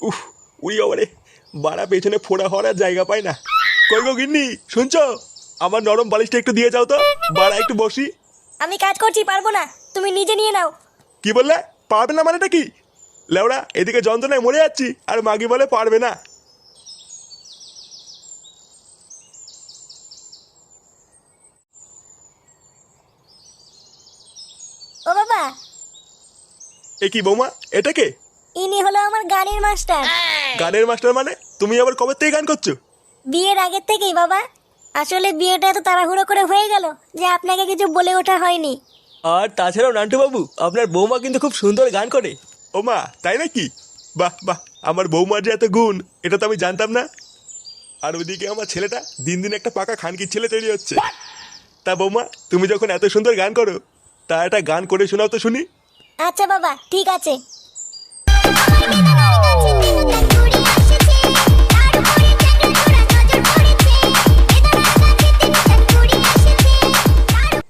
উফ, উড়ি বাবারে, বাড়া পেছনে ফোড়া হওয়ার আর জায়গা পায় না। কই গো গিন্নি, শুনছো? আমার নরম বালিশটা একটু দিয়ে যাও তো, বাড়া একটু বসি। আমি কাজ করছি, পারবো না, তুমি নিজে নিয়ে নাও। কি বললে? পারবে না মানেটা কি? লেওড়া, এদিকে যন্ত্রণায় মরে যাচ্ছি আর মাগি বলে পারবে না। ও বাবা, এ কি বৌমা, এটা কে? ইনি হলো আমার গানের মাস্টার। গানের মাস্টার মানে? তুমি আবার কবে থেকে গান করছো? বিয়ের আগের থেকেই বাবা। আসলে বিয়েটা এত তাড়াহুড়ো করে হয়ে গেল যে আপনাকে কিছু বলে ওঠা হয়নি। আর তাছাড়াও নান্টু বাবু, আপনার বৌমা কিন্তু খুব সুন্দর গান করে। ও মা, তাই নাকি? বাহ বাহ, আমার বৌমার যে এত গুণ, এটা তো আমি জানতাম না। আর ওইদিকে আমার ছেলেটা দিন দিন একটা পাকা খানকির ছেলে তৈরি হচ্ছে। তা বৌমা, তুমি যখন এত সুন্দর গান করো, তা একটা গান করে শোনাও তো শুনি। আচ্ছা বাবা, ঠিক আছে।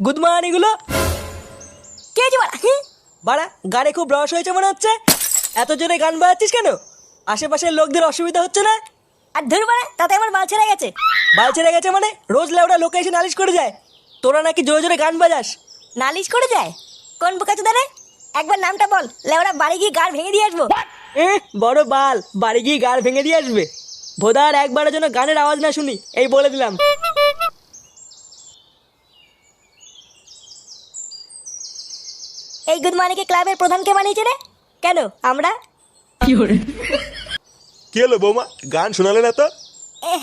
গুড মর্নিং গুলো। কে আছে বাড়া? বাড়া, গানে খুব রস হয়েছে মনে হচ্ছে। এত জোরে গান বাজাচ্ছিস কেন? আশেপাশের লোকদের অসুবিধা হচ্ছে না? আর ধুর বাড়া, তাতে আমার বাল ছেড়ে গেছে। বাল ছেড়ে গেছে মানে? রোজ লেওড়া লোকে এসে নালিশ করে যায় তোরা নাকি জোরে জোরে গান বাজাস। নালিশ করে যায়? কোন বোকাচোদা রে? একবার নামটা বল, লেওড়া বাড়ি গিয়ে গাড় ভেঙে দিয়ে আসবো। বড় বাল, বাড়ি গিয়ে গাড় ভেঙে দিয়ে আসবে। ভোদার একবারের জন্য গানের আওয়াজ না শুনি, এই বলে দিলাম। এই গুদমানিকে ক্লাবের প্রধানকে বানিয়েছে রে? কেন আমরা? কি হলো বৌমা, গান শোনালে না তো?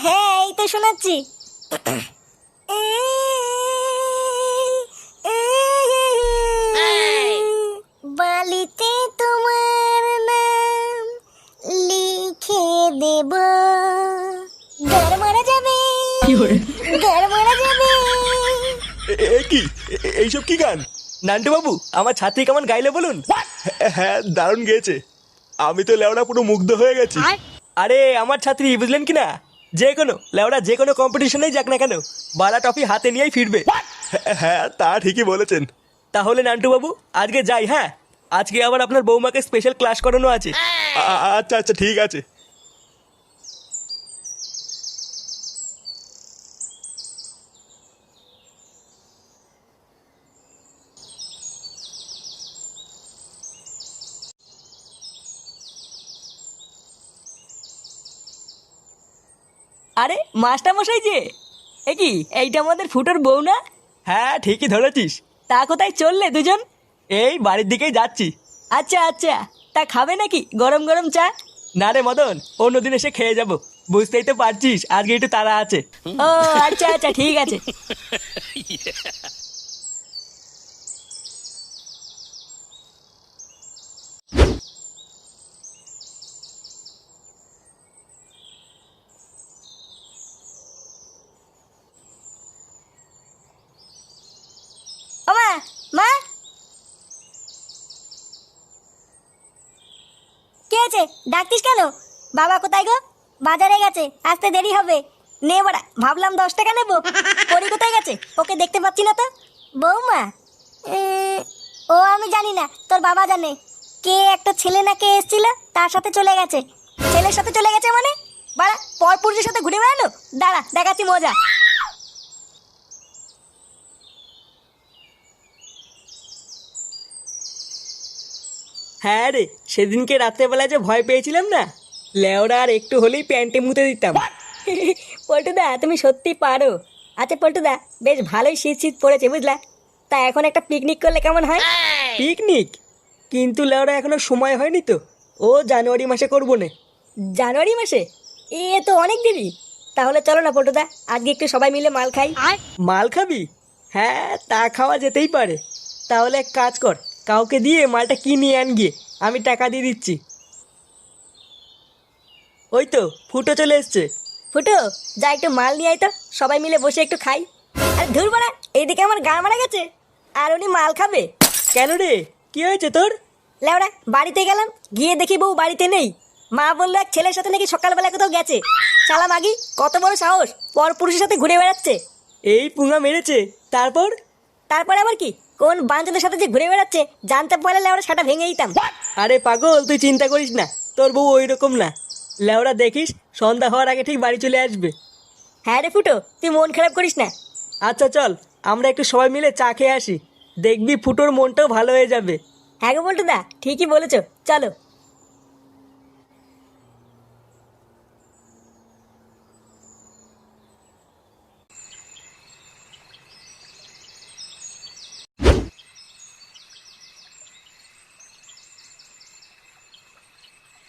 হ্যাঁ, এই তো শোনাচ্ছি। বালিতে তোমার নাম লিখে দেব, গার মারা যাবে, গার মারা যাবে। কি এইসব কি গান? নান্টু বাবু, আমার ছাত্রী কেমন গাইলে বলুন। হ্যাঁ, দারুণ গেয়েছে। আমি তো লেওড়া পুরো মুগ্ধ হয়ে গেছি। আরে আমার ছাত্রী, বুঝলেন কি না? যে কোনো লেওড়া যে কোনো কম্পিটিশনেই যাক না কেন, বালা ট্রফি হাতে নিয়েই ফিরবে। হ্যাঁ, তা ঠিকই বলেছেন। তাহলে নান্টু বাবু, আজকে যাই। হ্যাঁ, আজকে আবার আপনার বৌমাকে স্পেশাল ক্লাস করানো আছে। আচ্ছা আচ্ছা, ঠিক আছে। আরে মাস্টার মশাই যে, এ কি, এইটা আমাদের ফুটোর বউ না? হ্যাঁ, ঠিকই ধরেছিস। তা কোথায় চললে দুজন? এই বাড়ির দিকেই যাচ্ছি। আচ্ছা আচ্ছা, তা খাবে নাকি গরম গরম চা? না রে মদন, অন্যদিন এসে খেয়ে যাব। বুঝতেই তো পারছিস আজকে একটু তাড়া আছে। ও আচ্ছা আচ্ছা, ঠিক আছে। ও মা, মা, কে আছে? ডাকতিস কেন? বাবা কোথায় গো? বাজারে গেছে, আসতে দেরি হবে। নে বাড়া, ভাবলাম 10 টাকা নেবো। পরি কোথায় গেছে? ওকে দেখতে পাচ্ছি না তো। বৌমা? ও আমি জানি না, তোর বাবা জানে। কে একটা ছেলে না কে এসেছিল, তার সাথে চলে গেছে। ছেলের সাথে চলে গেছে মানে? বাড়া, পরপুরুষের সাথে ঘুরে বেড়ানো? দাঁড়া, দেখাচ্ছি মজা। হ্যাঁ রে, সেদিনকে রাত্রেবেলা যে ভয় পেয়েছিলাম না, লেওরা আর একটু হলেই প্যান্টে মুতে দিতাম। পল্টুদা, তুমি সত্যি পারো। আচ্ছা পল্টুদা, বেশ ভালোই শীত শীত পড়েছে বুঝলা। তা এখন একটা পিকনিক করলে কেমন হয়? পিকনিক? কিন্তু লেওরা এখনো সময় হয়নি তো। ও জানুয়ারি মাসে করবো না। জানুয়ারি মাসে? এ তো অনেক দেরি। তাহলে চলো না পল্টুদা, আজকে একটু সবাই মিলে মাল খাই। মাল খাবি? হ্যাঁ, তা খাওয়া যেতেই পারে। তাহলে এক কাজ কর, কাউকে দিয়ে মালটা কিনে আন গিয়ে, আমি টাকা দিয়ে দিচ্ছি। ওই তো ফুটো চলে এসছে। ফুটো, যা একটু মাল নিয়ে আয় তো, সবাই মিলে বসে একটু খাই। আর ধুর বাড়া, এইদিকে আমার গা মারা গেছে, আর উনি মাল খাবে। কেন রে, কি হয়েছে তোর? লেওড়া, বাড়িতে গেলাম, গিয়ে দেখি বউ বাড়িতে নেই। মা বললো এক ছেলের সাথে নাকি সকালবেলা কোথাও গেছে। শালা মাগি, কত বড় সাহস, পর পুরুষের সাথে ঘুরে বেড়াচ্ছে। এই পুঙা মেরেছে? তারপর? তারপরে আবার কি, কোন বাঞ্চদের সাথে যে ঘুরে বেড়াচ্ছে জানতে পারলে লেওড়া সেটা ভেঙে দিতাম। আরে পাগল, তুই চিন্তা করিস না, তোর বউ ওই রকম না। লেওরা দেখিস সন্ধ্যা হওয়ার আগে ঠিক বাড়ি চলে আসবে। হ্যাঁ রে ফুটো, তুই মন খারাপ করিস না। আচ্ছা চল, আমরা একটু সবাই মিলে চা খেয়ে আসি। দেখবি ফুটোর মনটাও ভালো হয়ে যাবে। হ্যাঁ গো বলটু দা, ঠিকই বলেছো, চলো।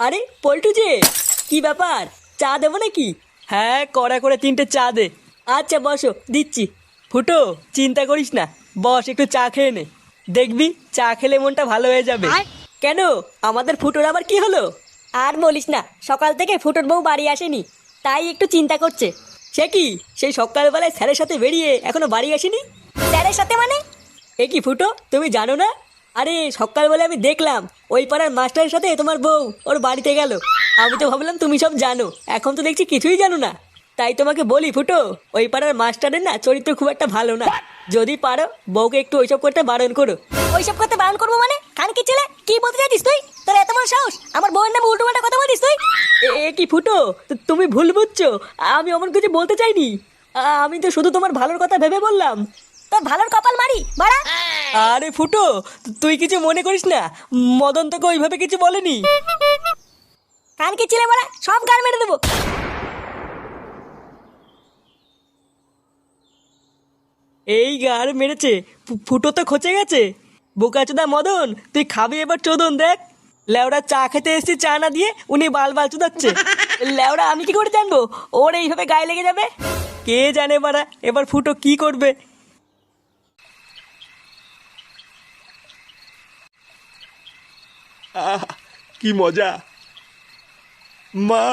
আরে পল্টু যে, কি ব্যাপার, চা দেবো নাকি? হ্যাঁ, কড়া করে 3টে চা দে। আচ্ছা বসো, দিচ্ছি। ফুটো, চিন্তা করিস না, বস একটু চা খেয়ে নে। দেখবি চা খেলে মনটা ভালো হয়ে যাবে। কেন, আমাদের ফুটোর আবার কি হলো? আর বলিস না, সকাল থেকে ফুটোর বউ বাড়ি আসেনি, তাই একটু চিন্তা করছে। সে কি, সেই সকালবেলায় স্যারের সাথে বেরিয়ে এখনো বাড়ি আসেনি? স্যারের সাথে মানে? এ কি ফুটো, তুমি জানো না? আরে সকালবেলা আমি দেখলাম ওই পাড়ার মাস্টারের সাথে তোমার বউ ওর বাড়িতে গেল। আমি তো ভাবলাম তুমি সব জানো, এখন তো দেখছি কিছুই জানো না। তাই তোমাকে বলি ফুটো, ওই পাড়ার মাস্টারের না চরিত্র খুব একটা ভালো না। যদি পারো বউকে একটু ওইসব করতে বারণ করো। ওইসব করতে বারণ করবো মানে? খানকি ছেলে, কি বলতে চাইছিস তুই? তোর এত বড় সাহস, আমার বউয়ের নামে উল্টো পাল্টা কথা বলছিস তুই? এ কি ফুটো, তুমি ভুল বুঝছো। আমি অমন কিছু বলতে চাইনি। আমি তো শুধু তোমার ভালোর কথা ভেবে বললাম। তোর ভালোর কপাল মারি বাড়া। আরে ফুটো, তুই কিছু মনে করিস না, মদন তোকে ওইভাবে কিছু বলেনি। খানকি ছেলে বাড়া, সব গান মেরে দেবো। এই গার মেরেছে, ফুটো তো খচে গেছে। বোকাচোদা মদন, তুই খাবি এবার চোদন দেখ। লেওড়া চা খেতে এসেছি, চা না দিয়ে উনি বাল বাল চুদাচ্ছে। লেওড়া আমি কি করে জানবো ওর এইভাবে গায়ে লেগে যাবে? কে জানে বাড়া এবার ফুটো কি করবে। আহ, কি মজা। মা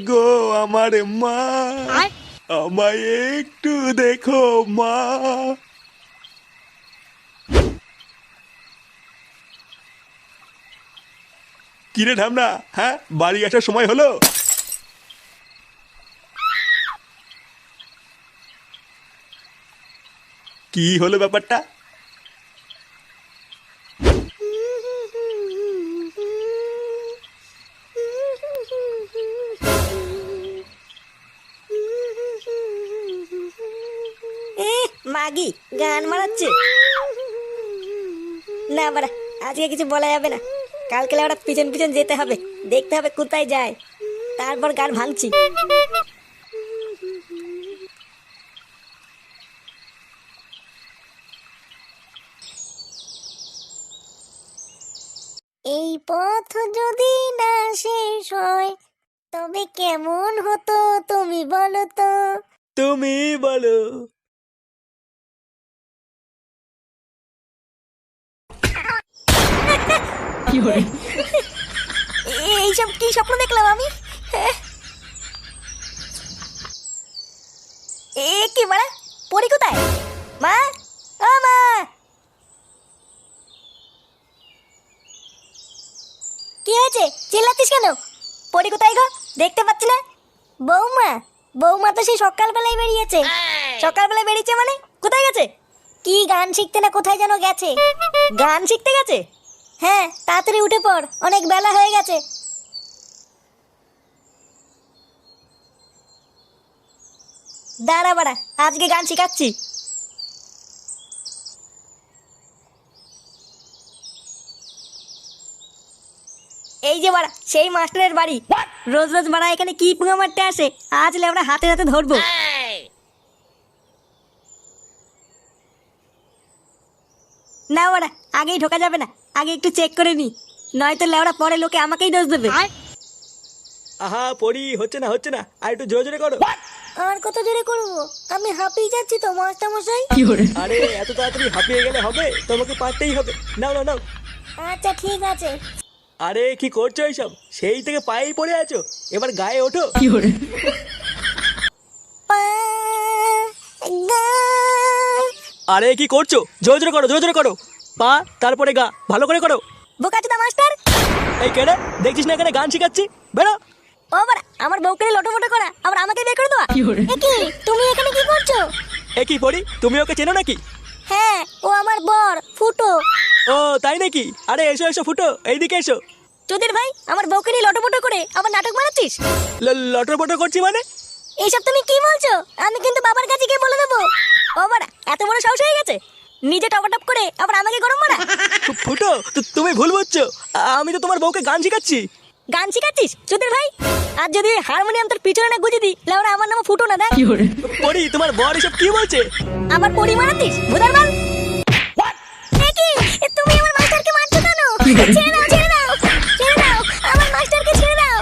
গো আমার মা, আমায় একটু দেখো মা। কিরে ঢামনা, হ্যাঁ বাড়ি আসার সময় হলো? কি হলো ব্যাপারটা? মাগি গান মারাচ্ছে না বাড়া, আজকে কিছু বলা যাবে না। কালকে ওরা পিছন পিছন যেতে হবে, দেখতে হবে কোথায় যায়, তারপর গান ভাঙছি। এই পথ যদি না শেষ হয় তবে কেমন হতো তুমি বলো তো? তুমি বলো। এইসব কি স্বপ্ন দেখলাম আমি? এ কি বাড়া, পরি কোথায়? মা, ও মা! কি হয়েছে, চিল্লাচ্ছিস কেন? পরি কোথায় গো, দেখতে পাচ্ছি না। বৌমা, বৌমা তো সেই সকালবেলায় বেরিয়েছে। সকালবেলায় বেরিয়েছে মানে কোথায় গেছে? কি গান শিখতে না কোথায় যেন গেছে। গান শিখতে গেছে? হ্যাঁ, তাড়াতাড়ি উঠে পড়, অনেক বেলা হয়ে গেছে। দাঁড়া বাড়া, আজকে গান শিখাচ্ছি। এই যে বাড়া সেই মাস্টারের বাড়ি। রোজ রোজ বাড়া এখানে কি পুঙ্গা মারতে আসে, আজ আমরা হাতে হাতে ধরবো। না বাড়া, আগেই ঢোকা যাবে না, আগে একটু চেক করে নি, নয়তো লেওড়া পরে লোকে আমাকেই দোষ দেবে। আহা পড়ি, হচ্ছে না হচ্ছে না, আর একটু জোরে জোরে করো। আর কত জোরে করবো, আমি হাঁপিয়ে যাচ্ছি তো মাস্টার মশাই। আরে এত তাড়াতাড়ি হাঁপিয়ে গেলে হবে, তোমাকে পারতেই হবে। নাও নাও নাও। আচ্ছা ঠিক আছে। আরে কি করছো এইসব, সেই থেকে পায়েই পড়ে আছো, এবার গায়ে ওঠো। পা, গা। আরে কি করছো, জোরে জোরে করো, জোরে জোরে করো। পা, তারপরে গা, ভালো করে করো। বোকাচোদা মাস্টার। এই কেডা, দেখছিস না এখানে গান শিখাচ্ছি, বেরো। ও বাড়া, আমার বউকে লটোমটো করা, আবার আমাকে বের করে দেওয়া। এ কি, তুমি এখানে কি করছো? এ কি পড়ি, তুমি ওকে চেনো নাকি? হ্যাঁ, ও আমার বর ফুটো। ও তাই নাকি? আরে এসো এসো ফুটো, এইদিকে এসো। চোদের ভাই আমার বউকে নিয়ে লটোপটো করে আবার নাটক বানাচ্ছিস? লটর পটর করছি মানে? এইসব তুমি কি বলছো? আমি কিন্তু বাবার কাছে গিয়ে বলে দেবো। ও বাড়া, এত বড় সাহস হয়ে গেছে? নিজে টপাটপ করে আবার আমাকে গরম মারা। ফুটো, তুমি ভুল বুঝছো। আমি তো তোমার বউকে গান শেখাচ্ছি। গান শিখাচ্ছিস চোদের ভাই? আর যদি ওই হারমোনিয়াম তোর পিছনে না গুজে দিই, লাউরা আমার নাম ফুটো না দেখ। পরি, তোমার বর এসব কি বলছে? আবার পরি মারাতিস ভোদার বাল? কি তুমি আমার মাস্টারকে মারছো কেন? ছেড়ে দাও, ছেড়ে দাও, ছেড়ে দাও, আমার মাস্টারকে ছেড়ে দাও।